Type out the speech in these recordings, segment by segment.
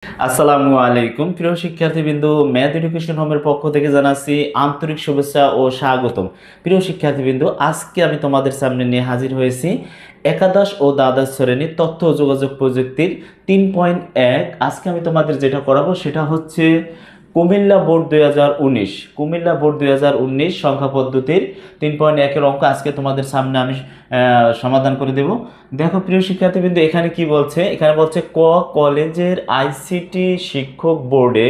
আসসালামু আলাইকুম প্রিয় শিক্ষার্থীবৃন্দু, ম্যাথ এডুকেশন হোমের পক্ষ থেকে জানাচ্ছি আন্তরিক শুভেচ্ছা ও স্বাগতম। প্রিয় শিক্ষার্থীবৃন্দু, আজকে আমি তোমাদের সামনে নিয়ে হাজির হয়েছি একাদশ ও দ্বাদশ শ্রেণীর তথ্য ও যোগাযোগ প্রযুক্তির 3.1। আজকে আমি তোমাদের যেটা করাবো সেটা হচ্ছে কুমিল্লা বোর্ড 2019, কুমিল্লা বোর্ড 2019 সংখ্যা পদ্ধতির 3.1-এর অঙ্ক আজকে তোমাদের সামনে আমি সমাধান করে দেব। দেখো প্রিয় শিক্ষার্থীবৃন্দ, এখানে কি বলছে, এখানে বলছে কলেজের আইসিটি শিক্ষক বোর্ডে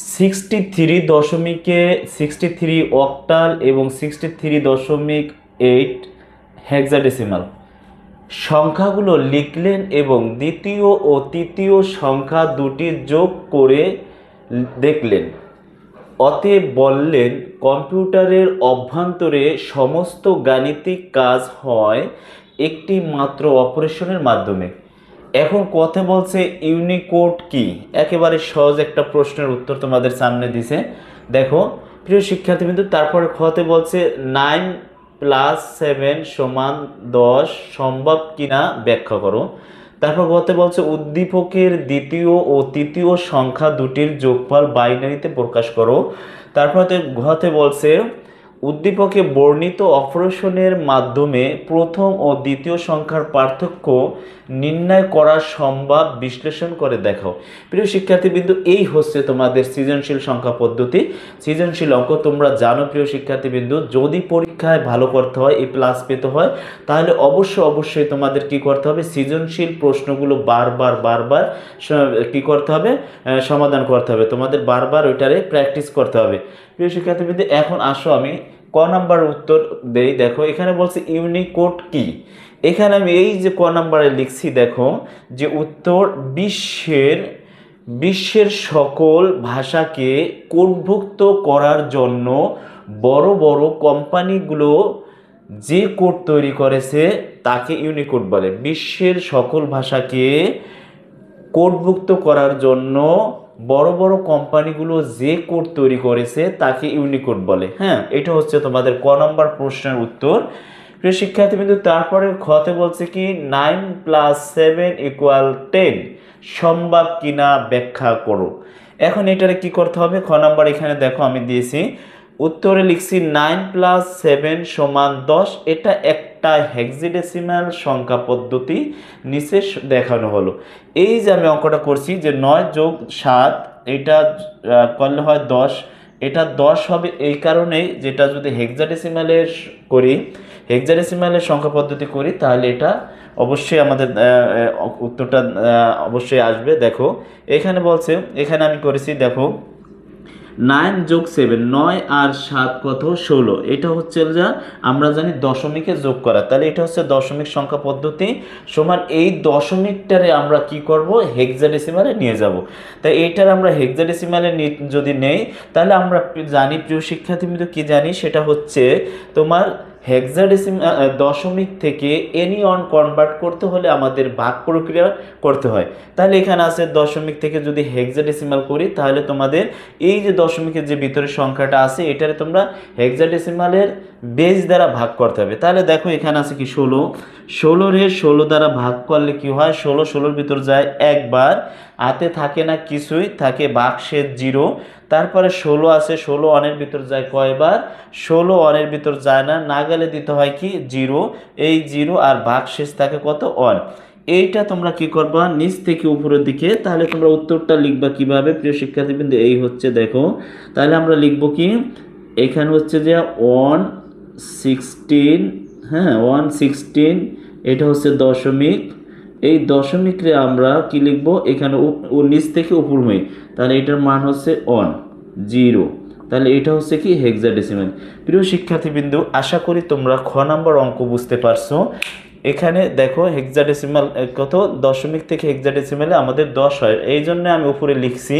63 অক্টাল এবং 63.8 হেক্সাডেসিমাল সংখ্যাগুলো লিখলেন এবং দ্বিতীয় ও তৃতীয় সংখ্যা দুটি যোগ করে দেখলেন। অতএব বললেন, কম্পিউটারের অভ্যন্তরে সমস্ত গাণিতিক কাজ হয় একটি মাত্র অপারেশনের মাধ্যমে। এখন কথা বলছে ইউনিকোড কি। একেবারে সহজ একটা প্রশ্নের উত্তর তোমাদের সামনে দিছে। দেখো প্রিয় শিক্ষার্থীবৃন্দ, তারপরে খতে বলছে 9 + 7 = 10 সম্ভব কিনা ব্যাখ্যা করো। তারপর গতে বলছে উদ্দীপকের দ্বিতীয় ও তৃতীয় সংখ্যা দুটির যোগফল বাইনারিতে প্রকাশ করো। তারপর ঘতে বলছে উদ্দীপকে বর্ণিত অপারেশনের মাধ্যমে প্রথম ও দ্বিতীয় সংখ্যার পার্থক্য নির্ণয় করা সম্ভব বিশ্লেষণ করে দেখাও। প্রিয় শিক্ষার্থীবৃন্দ, এই হচ্ছে তোমাদের সৃজনশীল সংখ্যা পদ্ধতি, সৃজনশীল অঙ্ক। তোমরা জানো প্রিয় শিক্ষার্থীবৃন্দ, যদি পরীক্ষায় ভালো করতে হয়, এ প্লাস পেতে হয়, তাহলে অবশ্যই তোমাদের কি করতে হবে, সৃজনশীল প্রশ্নগুলো বারবার কি করতে হবে, সমাধান করতে হবে। তোমাদের বারবার ওইটারে প্র্যাকটিস করতে হবে। প্রিয় শিক্ষার্থীবৃন্দ, এখন আসো আমি ক নাম্বার উত্তর দেই। দেখো এখানে বলছে ইউনিকোড কি। এখানে আমি এই যে ক নাম্বারে লিখছি, দেখো যে উত্তর বিশ্বের সকল ভাষাকে কোডভুক্ত করার জন্য বড় বড় কোম্পানিগুলো যে কোড তৈরি করেছে তাকে ইউনিকোড বলে। বিশ্বের সকল ভাষাকে কোডভুক্ত করার জন্য বড় বড় কোম্পানিগুলো যে কোড তৈরি করেছে তাকে ইউনিকোড বলে। হ্যাঁ, এটা হচ্ছে তোমাদের ক নম্বর প্রশ্নের উত্তর। প্রিয় শিক্ষার্থীবৃন্দ, তারপরে খতে বলছে কি 9 + 7 = 10 সম্ভব কিনা ব্যাখ্যা করো। এখন এটারে কি করতে হবে, খ নাম্বার এখানে দেখো আমি দিয়েছি, উত্তরে লিখছি 9 + 7 = 10। এটা একটা হেক্সাডেসিমাল সংখ্যা পদ্ধতি নিচে দেখানো হলো। এই যে আমি অঙ্কটা করছি যে 9 + 7 এটা করলে হয় 10, এটা 10 হবে এই কারণেই, যেটা যদি হেক্সাডেসিমালের করি, হেক্সাডেসিমালের সংখ্যা পদ্ধতি করি, তাহলে এটা অবশ্যই আমাদের উত্তরটা অবশ্যই আসবে। দেখো এখানে বলছে, এখানে আমি করেছি, দেখো 9 + 7, 9 আর 7 কত, 16। এটা হচ্ছে যা আমরা জানি দশমিকে যোগ করা, তাহলে এটা হচ্ছে দশমিক সংখ্যা পদ্ধতি সমান এই দশমিকটারে আমরা কি করব, হেক্সাডেসিমালে নিয়ে যাব। তাই এইটার আমরা হেক্সাডেসিমালে যদি নেই, তাহলে আমরা জানি প্রিয় শিক্ষার্থীবৃন্দ, কি জানি, সেটা হচ্ছে তোমার হেক্সাডেসিমাল দশমিক থেকে এনিয়ন কনভার্ট করতে হলে আমাদের ভাগ প্রক্রিয়া করতে হয়। তাহলে এখানে আছে দশমিক থেকে যদি হেক্সাডেসিমাল করি, তাহলে তোমাদের এই যে দশমিকের যে ভিতরে সংখ্যাটা আছে, এটারে তোমরা হেক্সাডেসিমালের বেস দ্বারা ভাগ করতে হবে। তাহলে দেখো এখানে আছে কি 16, 16 দ্বারা ভাগ করলে কি হয়, 16 ভিতর যায় একবার, হাতে থাকে না কিছুই, থাকে বাক্সের 0। তারপরে 16 আছে, 16 অনের ভিতর যায় কয়বার, 16 অনের ভিতর যায় না, না গেলে দিতে হয় কি 0, এই 0 আর ভাগশেষ থাকে কত, 1। এইটা তোমরা কি করবা, নিচ থেকে উপরের দিকে, তাহলে তোমরা উত্তরটা লিখবা কিভাবে প্রিয় শিক্ষার্থীবৃন্দ, এই হচ্ছে দেখো, তাহলে আমরা লিখব কি, এখানে হচ্ছে যে 116, হ্যাঁ 116, এটা হচ্ছে দশমিক, এই দশমিকরে আমরা কি লিখব, এখানে নিচ থেকে উপরমুখী, তাহলে এটার মান হচ্ছে 1 0, তাহলে এটা হচ্ছে কি হেক্সাডেসিমাল। প্রিয় শিক্ষার্থীবৃন্দ, আশা করি তোমরা খ নাম্বার অঙ্ক বুঝতে পারছো। এখানে দেখো হেক্সাডেসিমাল কত, দশমিক থেকে হেক্সাডেসিমালে আমাদের 10 হয়, এই জন্য আমি উপরে লিখছি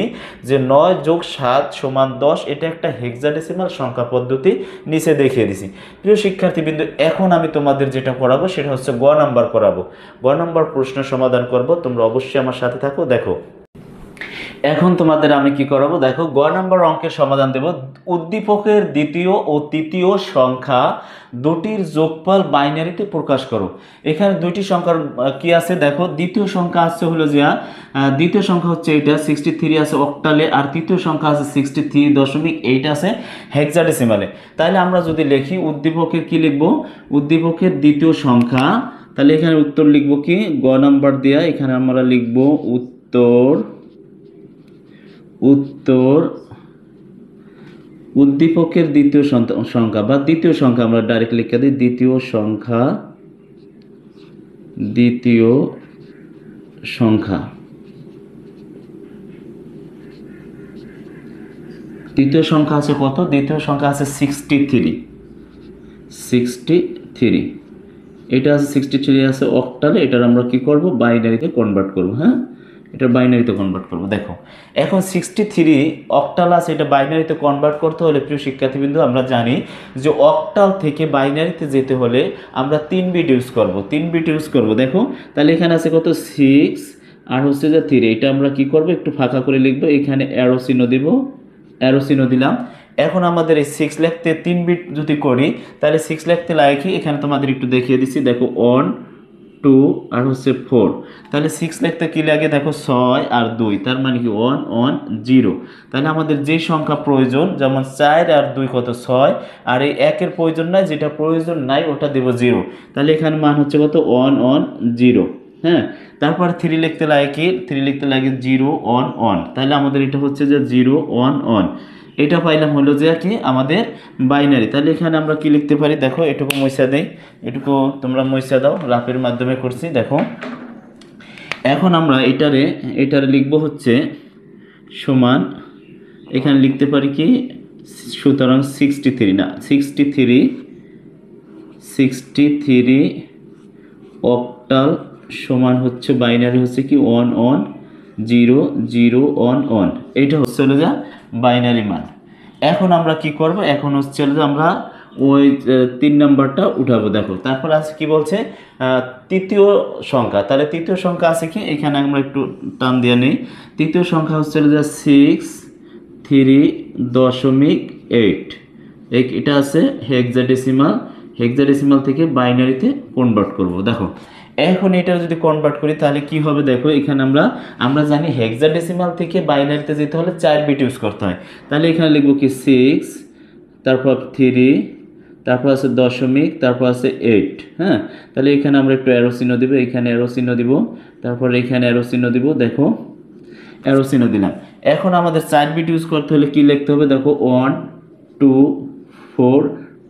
যে 9 + 7 = 10। এটা একটা হেক্সাডেসিমাল সংখ্যা পদ্ধতি, নিচে দেখিয়ে দিছি। প্রিয় শিক্ষার্থীবৃন্দ, এখন আমি তোমাদের যেটা করাবো সেটা হচ্ছে গ নাম্বার করাবো। গ নাম্বার প্রশ্ন সমাধান করব, তোমরা অবশ্যই আমার সাথে থাকো। দেখো এখন তোমাদের আমি কি করাবো দেখো, গ নাম্বার অঙ্কের সমাধান দেব। উদ্দীপকের দ্বিতীয় ও তৃতীয় সংখ্যা দুটির যোগফল বাইনারিতে প্রকাশ করো। এখানে দুইটি সংখ্যার কি আছে দেখো, দ্বিতীয় সংখ্যা আছে হলো যে দ্বিতীয় সংখ্যা হচ্ছে এটা 63 আছে অক্টালে, আর তৃতীয় সংখ্যা আছে 63.8 আছে হেক্সাডেসিমালে। তাহলে আমরা যদি লিখি উদ্দীপকের কি লিখব, উদ্দীপকের দ্বিতীয় সংখ্যা, তাহলে এখানে উত্তর লিখব কি, গ নাম্বার দেয়া এখানে আমরা লিখব উত্তর উদ্দীপকের দ্বিতীয় সংখ্যা বা দ্বিতীয় সংখ্যা আমরা ডাইরেক্ট লিখে দিই, দ্বিতীয় সংখ্যা দ্বিতীয় সংখ্যা আছে কত, দ্বিতীয় সংখ্যা আছে 63 এটা আছে 63 আছে অক্টালে, এটার আমরা কি করব বাইনারিতে কনভার্ট করব। হ্যাঁ, এটা বাইনারিতে কনভার্ট করব। দেখো এখন 63 অক্টাল আছে, এটা বাইনারিতে কনভার্ট করতে হলে প্রিয় শিক্ষার্থীবৃন্দ আমরা জানি যে অক্টাল থেকে বাইনারিতে যেতে হলে আমরা 3 বিট ইউজ করব। দেখো তাহলে এখানে আছে কত 6 আর হচ্ছে যে 3, এটা আমরা কি করব একটু ফাঁকা করে লিখব, এখানে অ্যারো চিহ্ন দিব, অ্যারো চিহ্ন দিলাম। এখন আমাদের এই 6 লিখতে 3 বিট যদি করি তাহলে 6 লিখতে লাগে কি, এখানে তোমাদের একটু দেখিয়ে দিচ্ছি, দেখো 1 2 আর হচ্ছে 4, তাহলে 6 লিখতে কি লাগে দেখো 6 আর 2, তার মানে কি 1 1 0। তাহলে আমাদের যে সংখ্যা প্রয়োজন, যেমন 4 আর 2 কত 6, আর এই 1 এর প্রয়োজন নাই, যেটা প্রয়োজন নাই ওটা দেব 0। তাহলে এখানে মান হচ্ছে কত 1 1 0। হ্যাঁ, তারপর 3 লিখতে লাগে কি, 3 লিখতে লাগে 0 1 1, তাহলে আমাদের এটা হচ্ছে যে 0 1 1, এটা পাইলাম হলো যে কি আমাদের বাইনারি। তাহলে এখানে আমরা কি লিখতে পারি দেখো, এটুকু মুছে দেই, এটুকু তোমরা মুছে দাও, রাফের মাধ্যমে করছি। দেখো এখন আমরা এটারে লিখবো হচ্ছে সমান, এখানে লিখতে পারি কি, সুতরাং 63 না 63 অক্টাল সমান হচ্ছে বাইনারি হচ্ছে কি 1 1 0 0 1 1, এটা হচ্ছে হলো যা বাইনারি মান। এখন আমরা কি করব, এখন হচ্ছে হলো যে আমরা ওই 3 নাম্বারটা উঠাবো। দেখো তারপর আছে কি বলছে তৃতীয় সংখ্যা, তাহলে তৃতীয় সংখ্যা আছে কি, এখানে আমরা একটু টান দিয়ে নিই, তৃতীয় সংখ্যা হচ্ছে হলো যে 63.8, এটা আছে হেক্সাডেসিমাল থেকে বাইনারিতে কনভার্ট করব। দেখো এখন এটা যদি কনভার্ট করি তাহলে কি হবে দেখো, এখানে আমরা জানি হেক্সাডেসিমাল থেকে বাইনারিতে যেতে হলে 4 বিট ইউজ করতে হয়। তাহলে এখানে লিখব কি 6, তারপর 3, তারপর আছে দশমিক, তারপর আছে 8। হ্যাঁ, তাহলে এখানে আমরা একটু অ্যারো চিহ্ন দিব, এখানে অ্যারো চিহ্ন দিব, তারপর এখানে অ্যারো চিহ্ন দিব, দেখো অ্যারো চিহ্ন দিলাম। এখন আমাদের 4 বিট ইউজ করতে হলে কি লিখতে হবে দেখো 1 2 4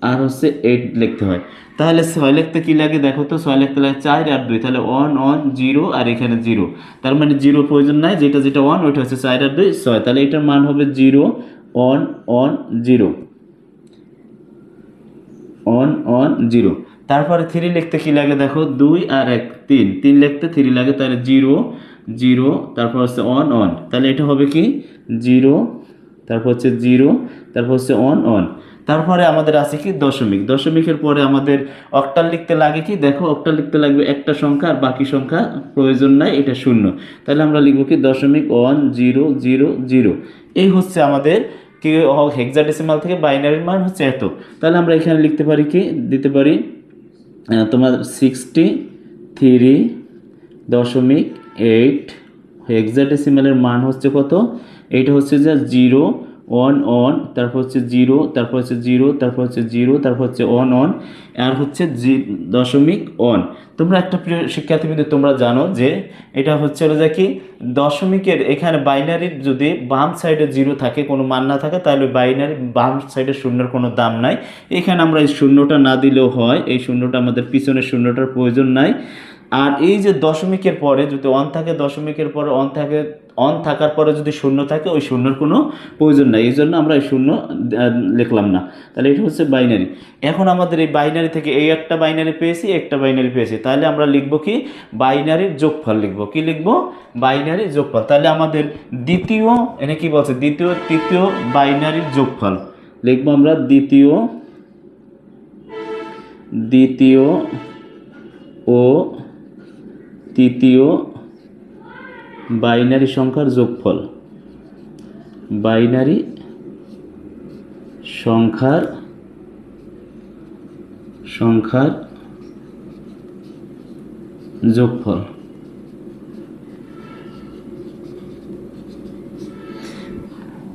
আর হচ্ছে 8 লিখতে হয়। তাহলে 6 লিখতে কি লাগে দেখো তো, 6 লিখতে লাগে 4 আর 2, তাহলে 1 1 0 আর এখানে 0, তার মানে 0 প্রয়োজন নাই, যেটা 1 ওইটা হচ্ছে 4 আর 2 6, তাহলে এটার মান হবে 0 1 1 0 1 1 0। তারপরে 3 লিখতে কি লাগে দেখো 2 আর 1 3 লিখতে 3 লাগে, তাহলে 0 0 তারপর হচ্ছে 1 1, তাহলে এটা হবে কি 0 তারপর হচ্ছে 0 তারপর হচ্ছে 1 1। তারপরে আমাদের আছে কি দশমিকের পরে আমাদের অক্টাল লিখতে লাগে কি দেখো, অক্টাল লিখতে লাগবে একটা সংখ্যা আর বাকি সংখ্যা প্রয়োজন নাই, এটা 0। তাহলে আমরা লিখব কি 0.10000। এই হচ্ছে আমাদের কি হেক্সাডেসিমাল থেকে বাইনারির মান হচ্ছে এত। তাহলে আমরা এখানে লিখতে পারি কি, দিতে পারি তোমার 63.8 হেক্সাডেসিমালের মান হচ্ছে কত, এইটা হচ্ছে যে 0 1 1, তারপর হচ্ছে 0, তারপর হচ্ছে 0, তারপর হচ্ছে 0, তারপর হচ্ছে 1 1 আর হচ্ছে 0.1। তোমরা একটা প্রিয় শিক্ষার্থীবৃন্দ তোমরা জানো যে এটা হচ্ছে হলো যে কি দশমিকের এখানে বাইনারির যদি বাম সাইডে 0 থাকে, কোনো মান না থাকে, তাহলে বাইনারি বাম সাইডে শূন্যের কোনো দাম নাই। এখানে আমরা এই শূন্যটা না দিলেও হয়, এই শূন্যটা আমাদের পিছনের শূন্যটার প্রয়োজন নাই। আর এই যে দশমিকের পরে যদি 1 থাকে, দশমিকের পরে 1 থাকে, 1 থাকার পরে যদি 0 থাকে, ওই শূন্যর কোনো প্রয়োজন নাই, এই জন্য আমরা এই 0 লিখলাম না। তাহলে এটা হচ্ছে বাইনারি। এখন আমাদের এই বাইনারি থেকে এই একটা বাইনারি পেয়েছি, একটা বাইনারি পেয়েছি, তাহলে আমরা লিখব কি বাইনারির যোগফল লিখব, কি লিখব বাইনারির যোগফল। তাহলে আমাদের দ্বিতীয় এনে কি বলছে দ্বিতীয় তৃতীয় বাইনারির যোগফল লিখব আমরা, দ্বিতীয় ও তৃতীয় বাইনারি সংখ্যার যোগফল। বাইনারি সংখ্যার যোগফল।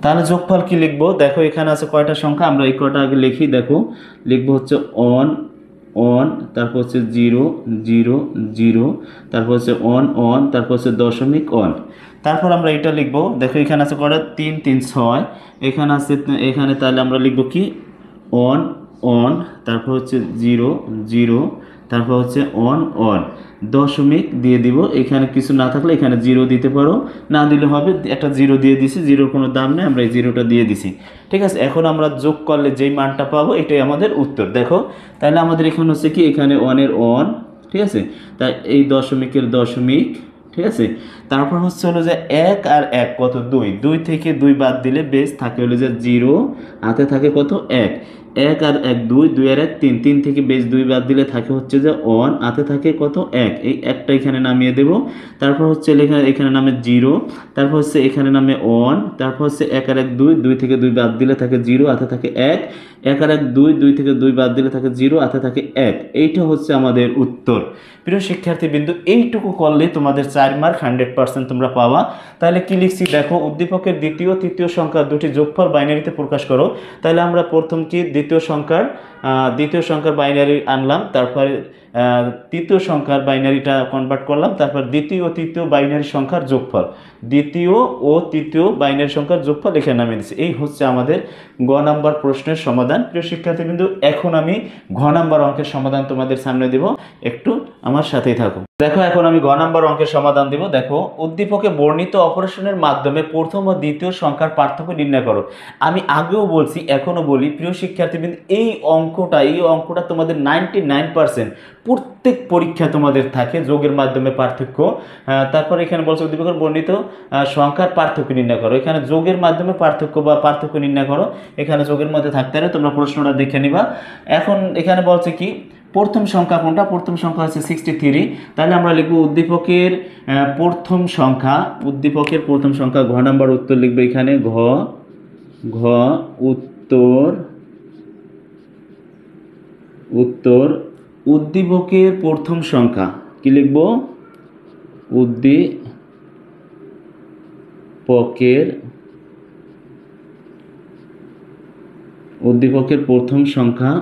তাহলে যোগফল কি লিখবো? দেখো এখানে আছে কয়টা সংখ্যা, আমরা এই কয়টা আগে লিখি। দেখো লিখবো হচ্ছে অন অন, তারপর হচ্ছে 0 0 0, তারপর হচ্ছে অন, তারপর হচ্ছে দশমিক অন। তারপর আমরা এটা লিখবো। দেখো এখানে আছে কয়টা, 3 3 6, এখানে আছে, এখানে তাহলে আমরা লিখবো কি অন, তারপর হচ্ছে 0 0, তারপর হচ্ছে অন, দশমিক দিয়ে দিব। এখানে কিছু না থাকলে এখানে 0 দিতে পারো, না দিলে হবে, একটা 0 দিয়ে দিছি, 0-র কোনো দাম নেই, আমরা এই 0টা দিয়ে দিছি। ঠিক আছে, এখন আমরা যোগ করলে যেই মানটা পাবো এটাই আমাদের উত্তর। দেখো তাহলে আমাদের এখানে হচ্ছে কি, এখানে অনের অন, ঠিক আছে, তাই এই দশমিকের দশমিক, ঠিক আছে। তারপর হচ্ছে হলো যে 1 আর 1 কত, 2, 2 থেকে 2 বাদ দিলে বেশ থাকে হলো যে 0, হাতে থাকে কত 1, 1 আর 1 2, 2 আর 1 3, 3 থেকে বেশ 2 বাদ দিলে থাকে হচ্ছে যে অন, হাতে থাকে কত 1, এই একটা এখানে নামিয়ে দেব। তারপর হচ্ছে এখানে নামে 0, তারপর হচ্ছে এখানে নামে অন, তারপর হচ্ছে 1 আর 1 2, 2 থেকে 2 বাদ দিলে থাকে 0, হাতে থাকে 1, 1 আর 1 2, 2 থেকে 2 বাদ দিলে থাকে 0, হাতে থাকে 1। এইটা হচ্ছে আমাদের উত্তর। প্রিয় শিক্ষার্থীবৃন্দ, এইটুকু করলে তোমাদের 4 মার্ক 100% তোমরা পাবা। তাহলে কি লিখছি দেখো, উদ্দীপকের দ্বিতীয় তৃতীয় সংখ্যা দুটি যোগফল বাইনারিতে প্রকাশ করো। তাহলে আমরা প্রথম কি দ্বিতীয় সংখ্যার বাইনারি আনলাম, তারপরে তৃতীয় সংখ্যার বাইনারিটা কনভার্ট করলাম, তারপর দ্বিতীয় ও তৃতীয় বাইনারি সংখ্যার যোগফল, দ্বিতীয় ও তৃতীয় বাইনারি সংখ্যার যোগফল এখানে নামিয়ে দিচ্ছি। এই হচ্ছে আমাদের গ নাম্বার প্রশ্নের সমাধান। প্রিয় শিক্ষার্থীবৃন্দ, এখন আমি ঘ নাম্বার অঙ্কের সমাধান তোমাদের সামনে দেব, একটু আমার সাথেই থাকো। দেখো এখন আমি গ নাম্বার অঙ্কের সমাধান দিব। দেখো, উদ্দীপকে বর্ণিত অপারেশনের মাধ্যমে প্রথম ও দ্বিতীয় সংখ্যার পার্থক্য নির্ণয় করো। আমি আগেও বলছি, এখনো বলি, প্রিয় শিক্ষার্থীবৃন্দ, এই অঙ্কটা তোমাদের 99% প্রত্যেক পরীক্ষা তোমাদের থাকে, যোগের মাধ্যমে পার্থক্য। তারপর এখানে বলছে উদ্দীপকের বর্ণিত সংখ্যার পার্থক্য নির্ণয় করো। এখানে যোগের মাধ্যমে পার্থক্য নির্ণয় করো, এখানে যোগের মধ্যে থাকতে পারে, তোমরা প্রশ্নটা দেখে নিবা। এখন এখানে বলছে কি, প্রথম সংখ্যা কোনটা? প্রথম সংখ্যা হচ্ছে 63। তাহলে আমরা লিখবো উদ্দীপকের প্রথম সংখ্যা, ঘ নাম্বার উত্তর লিখবো এখানে, ঘ উত্তর উদ্দীপকের প্রথম সংখ্যা কি লিখবো? উদ্দীপকের প্রথম সংখ্যা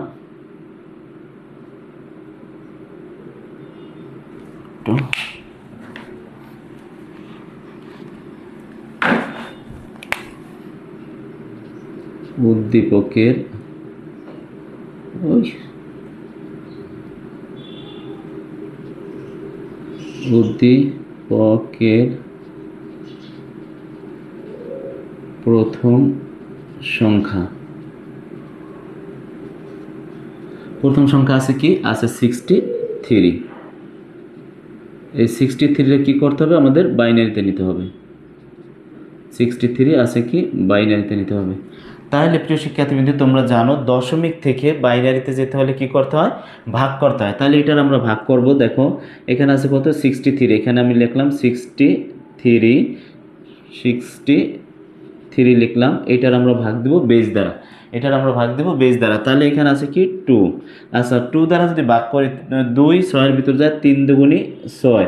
উদ্দীপকের প্রথম সংখ্যা আছে কি? আছে 63। এই 63-রে কি করতে হবে? আমাদের বাইনারিতে নিতে হবে। 63 আছে কি? বাইনারিতে নিতে হবে। তাহলে প্রিয় শিক্ষার্থীবৃন্দ, তোমরা জানো দশমিক থেকে বাইনারিতে যেতে হলে কি করতে হয়? ভাগ করতে হয়। তাহলে এটার আমরা ভাগ করব। দেখো এখানে আছে কত? 63। এখানে আমি লিখলাম 63 লিখলাম। এটার আমরা ভাগ দেব বেজ দ্বারা। তাহলে এখানে আছে কি? 2। আচ্ছা, 2 দ্বারা যদি ভাগ করি, 2 6-এর ভিতর যায় 3 দুগুণী 6,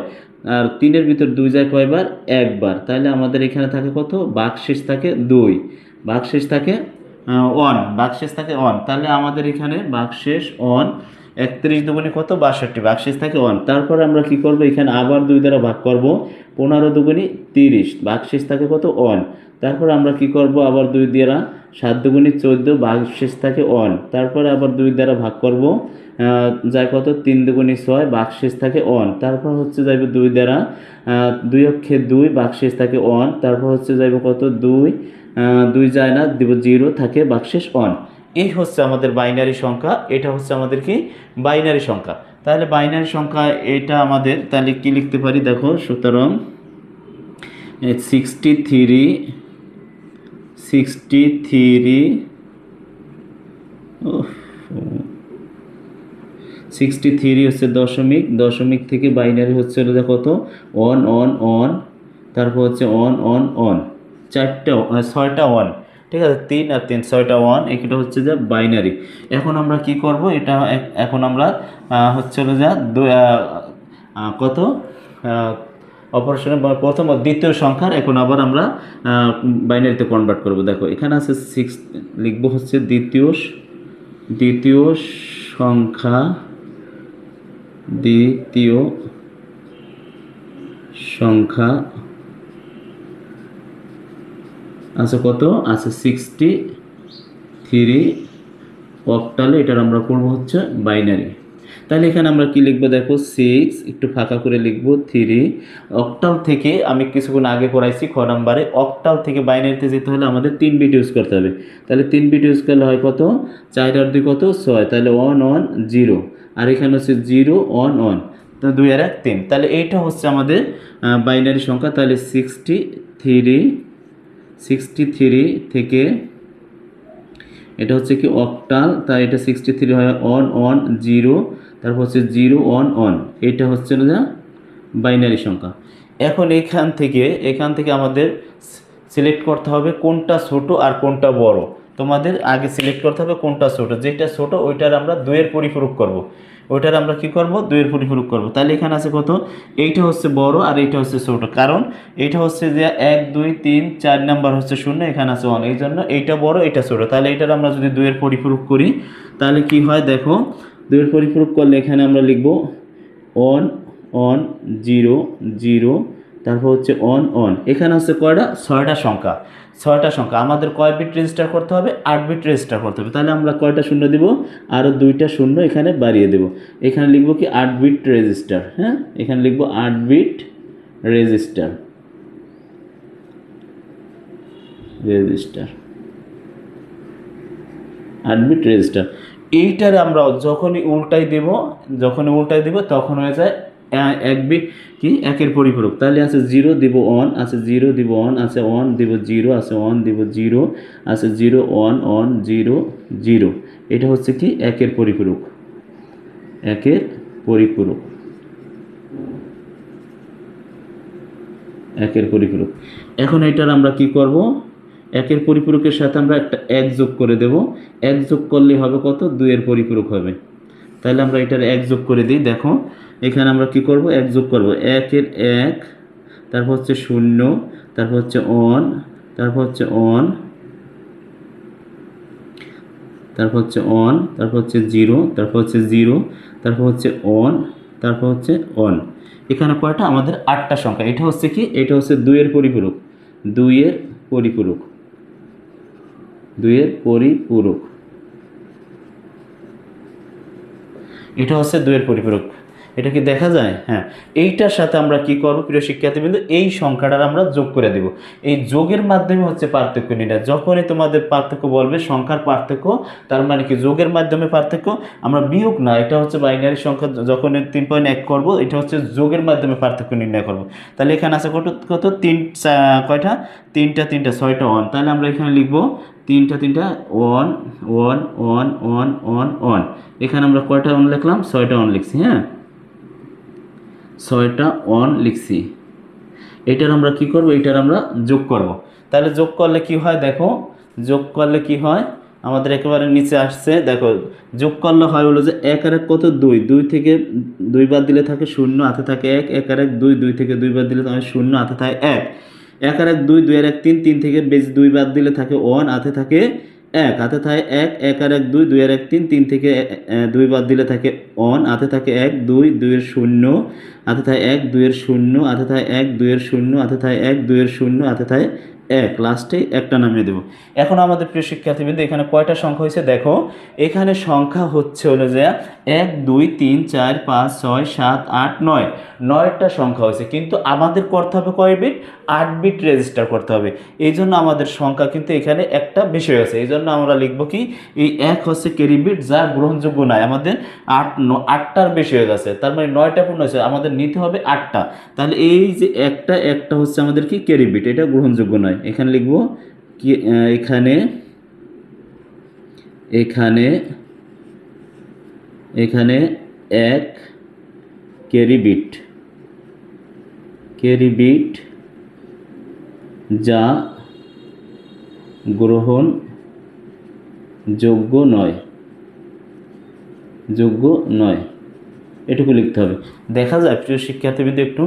আর 3-এর ভিতর 2 যায় কয়বার? একবার। তাহলে আমাদের এখানে থাকে কত? ভাগশেষ থাকে 2, ভাগশেষ থাকে 1। তাহলে আমাদের এখানে ভাগশেষ 1, 31 দুগুণে কত? 62, ভাগশেষ থাকে 1। তারপরে আমরা কি করব? এখানে আবার 2 দ্বারা ভাগ করব, 15 দুগুণে 30, ভাগশেষ থাকে কত? 1। তারপর আমরা কি করব? আবার 2 দ্বারা, 7 দুগুণে 14, ভাগশেষ থাকে 1। তারপরে আবার 2 দ্বারা ভাগ করব, যায় কত? 3 দুগুণে 6, ভাগশেষ থাকে 1। তারপর হচ্ছে যাইবে 2 দ্বারা, 2 অক্ষে 2, ভাগশেষ থাকে 1। তারপর হচ্ছে যাইবে কত? 2 যায় না, দিব 0, থাকে ভাগশেষ 1। এই হচ্ছে আমাদের বাইনারি সংখ্যা। এটা হচ্ছে আমাদের কি? বাইনারি সংখ্যা। তাহলে বাইনারি সংখ্যা এটা আমাদের, তাহলে কি লিখতে পারি? দেখো, সুতরাং 63 হচ্ছে দশমিক থেকে বাইনারি হচ্ছে কত? 1 তারপর হচ্ছে 1 ছয়টা ওয়ান, ঠিক আছে, 3 আর 3 6টা ওয়ান, এটা হচ্ছে যে বাইনারি। এখন আমরা কি করব, এটা এখন আমরা হচ্ছে হলো যে কত অপারেশনের প্রথম ও দ্বিতীয় সংখ্যার এখন আবার আমরা বাইনারিতে কনভার্ট করব। দেখো এখানে আছে 6, লিখবো হচ্ছে দ্বিতীয় সংখ্যা, দ্বিতীয় সংখ্যা আছে কত, আছে 63 অক্টালে, এটার আমরা করবো হচ্ছে বাইনারি। তাহলে এখানে আমরা কি লিখবো, দেখো 6 একটু ফাঁকা করে লিখবো 3 অক্টাল থেকে, আমি কিছুক্ষণ আগে করাইছি খ নাম্বারে, অক্টাল থেকে বাইনারিতে যেতে হলে আমাদের 3 বিট ইউজ করতে হবে। তাহলে 3 বিট ইউজ করলে হয় কত, 4 আর 2 কত 6, তাহলে 1 1 0, আর এখানে হচ্ছে 0 1 1, তো 2 আর 1 3, তাহলে এইটা হচ্ছে আমাদের বাইনারি সংখ্যা। তাহলে 63 থেকে, এটা হচ্ছে কি অক্টাল, তাই এটা 63 হয় 1 1 0, তারপর হচ্ছে 0 1 1, এটা হচ্ছে না বাইনারি সংখ্যা। এখন এখান থেকে আমাদের সিলেক্ট করতে হবে কোনটা ছোট আর কোনটা বড়। তোমাদের আগে সিলেক্ট করতে হবে কোনটা ছোট, যেটা ছোট ওইটার আমরা 2 এর পরিপূরক করব, ওইটার আমরা কি করব 2 এর পরিপূরক করব। তাহলে এখানে আছে কত, এইটা হচ্ছে বড় আর এইটা হচ্ছে ছোট, কারণ এইটা হচ্ছে যে 1 2 3 4 নাম্বার হচ্ছে 0, এখানে আছে 1, এই জন্য এইটা বড় এইটা ছোট। তাহলে এটার আমরা যদি 2 এর পরিপূরক করি তাহলে কি হয়, দেখো 2 এর পরিপূরক করলে এখানে আমরা লিখব 1 1 0 0, তারপর হচ্ছে 1 1, এখানে হচ্ছে কয়টা, 6টা সংখ্যা। 6টা সংখ্যা আমাদের কয় বিট রেজিস্টার করতে হবে, 8 বিট রেজিস্টার করতে হবে। তাহলে আমরা কয়টা শূন্য দিব, আরও 2টা শূন্য এখানে বাড়িয়ে দেব। এখানে লিখব কি 8 বিট রেজিস্টার, হ্যাঁ এখানে লিখব 8 বিট রেজিস্টার, 8 বিট রেজিস্টার। এইটার আমরা যখনই উল্টাই দেব তখন হয়ে যায় 1 বিট কি 1 এর পরিপূরক। তাহলে আছে 0 দিব 1, আছে 0 দিব 1, আছে 1 দিব 0, আছে 1 দিব 0, আছে 0 1 1 0 0, এটা হচ্ছে কি 1 এর পরিপূরক, 1 এর পরিপূরক, 1 এর পরিপূরক। এখন এটার আমরা কি করব, 1 এর পরিপূরকের সাথে আমরা একটা 1 যোগ করে দেব, 1 যোগ করলে হবে কত, 2 এর পরিপূরক হবে। তাহলে আমরা এটার 1 যোগ করে দিই। দেখো এখানে আমরা কি করব, 1 যোগ করব, 1 এর 1, তারপর হচ্ছে 0, তারপর হচ্ছে 1, তারপর হচ্ছে 1, তারপর হচ্ছে 1, তারপর হচ্ছে 0, তারপর হচ্ছে 0, তারপর হচ্ছে 1, তারপর হচ্ছে 1। এখানে কয়টা, আমাদের 8টা সংখ্যা। এটা হচ্ছে কি, এটা হচ্ছে 2 এর পরিপূরক, 2 এর পরিপূরক, 2 এর পরিপূরক, এটা হচ্ছে 2 এর পরিপূরক। এটা কি দেখা যায়, হ্যাঁ। এইটার সাথে আমরা কি করব প্রিয় শিক্ষার্থীবৃন্দ, এই সংখ্যাটার আমরা যোগ করে দেব। এই যোগের মাধ্যমে হচ্ছে পার্থক্য নির্ণয়। যখনই তোমাদের পার্থক্য বলবে সংখ্যার পার্থক্য, তার মানে কি যোগের মাধ্যমে পার্থক্য, আমরা বিয়োগ না, এটা হচ্ছে বাইনারি সংখ্যা, যখন 3.1 করব এটা হচ্ছে যোগের মাধ্যমে পার্থক্য নির্ণয় করব। তাহলে এখানে আছে কত কত 3 কয়টা, 3টা 6টা 1, তাহলে আমরা এখানে লিখব 3টা 1 1 1 1 1 1, এখানে আমরা কয়টা 1 লিখলাম, 6টা 1 লিখছি, হ্যাঁ 6টা 1 লিখছি। এটার আমরা কি করব, এটার আমরা যোগ করব। তাহলে যোগ করলে কি হয়, দেখো যোগ করলে কি হয়, আমাদের একেবারে নিচে আসছে, দেখো যোগ করলে হয় হলো যে 1 আর 1 কত 2, 2 থেকে 2 বাদ দিলে থাকে 0, হাতে থাকে 1, 1 আর 1 2, 2 থেকে 2 বাদ দিলে থাকে 0, হাতে থাকে 1, 1 আর 1 2, 2 আর 1 3, 3 থেকে বেশ 2 বাদ দিলে থাকে 1, হাতে থাকে 1, হাতে থাকে 1, 1 আর 1 2, 2 আর 1 3, 3 থেকে 2 বাদ দিলে থাকে 1, হাতে থাকে 1 2, 2 এর 0, হাতে থাকে 1 2 এর 0, হাতে থাকে 1 2 এর 0, হাতে থাকে 1 2 এর 0, হাতে থাকে 1, লাস্টে একটা নামিয়ে দেব। এখন আমাদের প্রিয় শিক্ষার্থীবৃন্দ এখানে কয়টা সংখ্যা হয়েছে, দেখো এখানে সংখ্যা হচ্ছে হলো যে 1 2 3 4 5 6 7 8 9, 9টা সংখ্যা হয়েছে, কিন্তু আমাদের করতে হবে কয় বিট, 8 বিট রেজিস্টার করতে হবে। এই জন্য আমাদের সংখ্যা কিন্তু এখানে একটা বেশি হয়েছে। এই জন্য আমরা লিখব কি, এই 1 হচ্ছে ক্যারি বিট, যা গ্রহণযোগ্য নয়, আমাদের 8টার বেশি হয়ে গেছে, তার মানে 9টা পূর্ণ হয়েছে, আমাদের নিতে হবে 8টা। তাহলে এই যে একটা হচ্ছে আমাদের কি ক্যারি বিট, এটা গ্রহণযোগ্য নয়। এখানে লিখব কি, এখানে এখানে এখানে 1 ক্যারি বিট, যা গ্রহণযোগ্য নয়, যোগ্য নয়, এটুকু লিখতে হবে। দেখা যায় প্রিয় শিক্ষার্থীবৃন্দ একটু,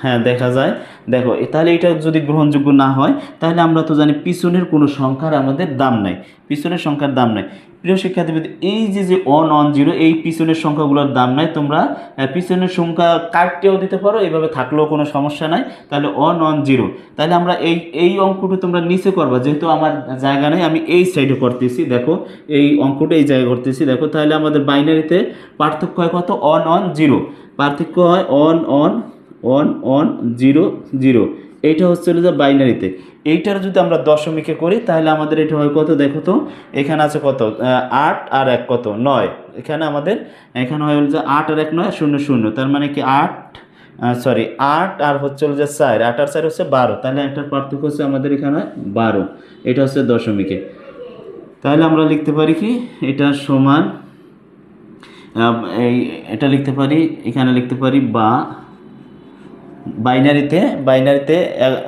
হ্যাঁ দেখা যায়। দেখো তাহলে এটা যদি গ্রহণযোগ্য না হয় তাহলে আমরা তো জানি পিছনের কোনো সংখ্যার আমাদের দাম নাই, পিছনের সংখ্যার দাম নাই। প্রিয় শিক্ষার্থীবৃন্দ এই যে 110 এই পিছনের সংখ্যাগুলোর দাম নাই, তোমরা পিছনের সংখ্যা কাটতেও দিতে পারো, এইভাবে থাকলেও কোনো সমস্যা নাই। তাহলে 110, তাহলে আমরা এই অঙ্কটা তোমরা নিচে করবা, যেহেতু আমার জায়গা নেই আমি এই সাইডে করতেছি। দেখো এই অঙ্কটা এই জায়গায় করতেছি, দেখো তাহলে আমাদের বাইনারিতে পার্থক্য হয় কত, 110, পার্থক্য হয় 110, এইটা হচ্ছে যে বাইনারিতে। এইটার যদি আমরা দশমিকে করি তাহলে আমাদের এটা হয় কত, দেখো তো এখানে আছে কত, 8 আর 1 কত, 9। এখানে আমাদের এখানে হয় যে 8 আর 1 9 0 0, তার মানে কি 8 আর হচ্ছে যে 4, 8 আর 4 হচ্ছে 12, তাহলে একটার পার্থক্য হচ্ছে আমাদের এখানে 12, এটা হচ্ছে দশমিকে। তাহলে আমরা লিখতে পারি কি, এটা সমান এটা লিখতে পারি, এখানে লিখতে পারি বা বাইনারিতে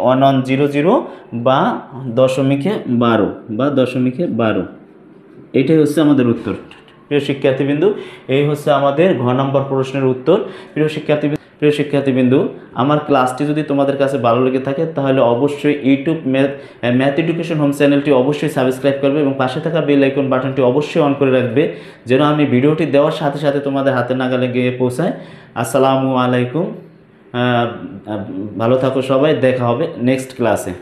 1100 বা দশমিকে 12, এটাই হচ্ছে আমাদের উত্তর। প্রিয় শিক্ষার্থীবৃন্দু এই হচ্ছে আমাদের ঘ নম্বর প্রশ্নের উত্তর। প্রিয় শিক্ষার্থীবৃন্দু আমার ক্লাসটি যদি তোমাদের কাছে ভালো লেগে থাকে তাহলে অবশ্যই ইউটিউব ম্যাথ এডুকেশন হোম চ্যানেলটি অবশ্যই সাবস্ক্রাইব করবে এবং পাশে থাকা বেল আইকন বাটনটি অবশ্যই অন করে রাখবে, যেন আমি ভিডিওটি দেওয়ার সাথে সাথে তোমাদের হাতে নাগালে গিয়ে পৌঁছায়। আসসালামু আলাইকুম, ভালো থাকো সবাই, দেখা হবে নেক্সট ক্লাসে।